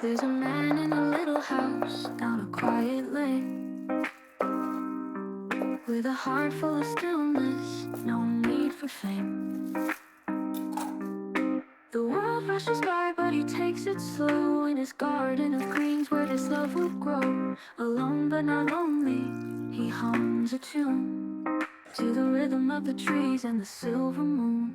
There's a man in a little house down a quiet lane, with a heart full of stillness, no need for fame. The world rushes by, but he takes it slow in his garden of greens where his love will grow. Alone but not lonely, he hums a tune to the rhythm of the trees and the silver moon.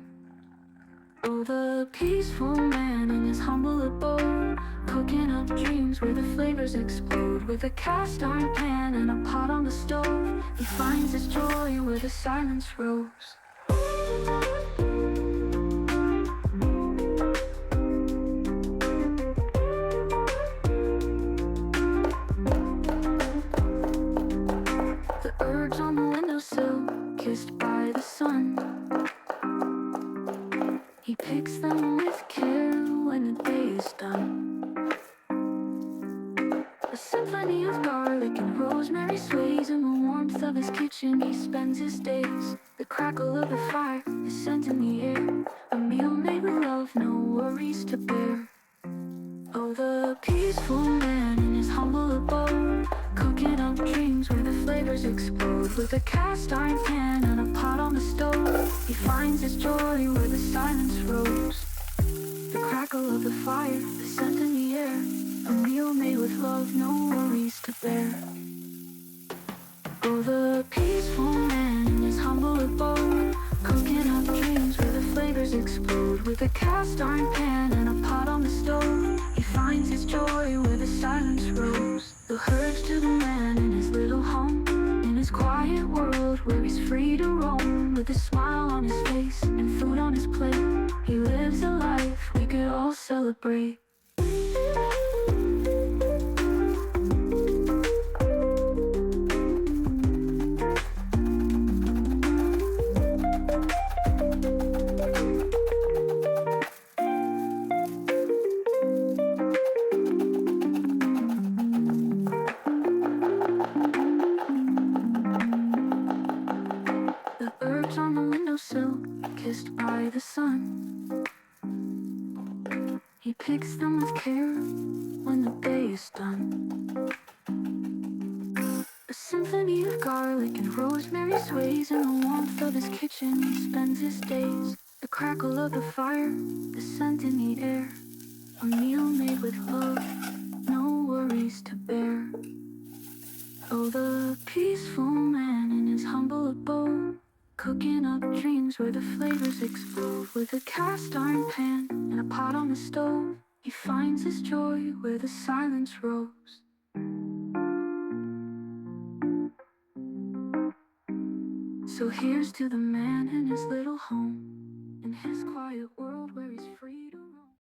Oh, the peaceful man in his humble abode, cooking up dreams where the flavors explode. With a cast iron pan and a pot on the stove, he finds his joy where the silence rose. The herbs on the windowsill, kissed by the sun, he picks them with care when the day is done. A symphony of garlic and rosemary sways in the warmth of his kitchen. He spends his days. The crackle of the fire, the scent in the air, a meal made with love, no worries to bear. Oh, the peaceful man in his humble abode, cooking up dreams where the flavors explode. With a cast iron pan and a pot on the stove, he finds his joy where the silence rose. The crackle of the fire, the scent in the air, a meal made with love, no worries to bear. Oh, the peaceful man in his humble abode, cooking up dreams where the flavors explode. With a cast iron pan and a pot on the stove, he finds his joy where the silence rose. The herbs to the man in his little home, in his quiet world where he's free to roam. With a smile on his face and food on his plate, he lives a life we could all celebrate. The herbs on the windowsill, kissed by the sun, he picks them with care when the day is done. A symphony of garlic and rosemary sways in the warmth of his kitchen. He spends his days. The crackle of the fire, the scent in the air, a meal made with love, no worries to bear. Oh, the peaceful man in his humble abode, cooking up dreams where the flavors explode. With a cast iron pan and a pot on the stove, he finds his joy where the silence rose. So here's to the man in his little home, in his quiet world where he's free.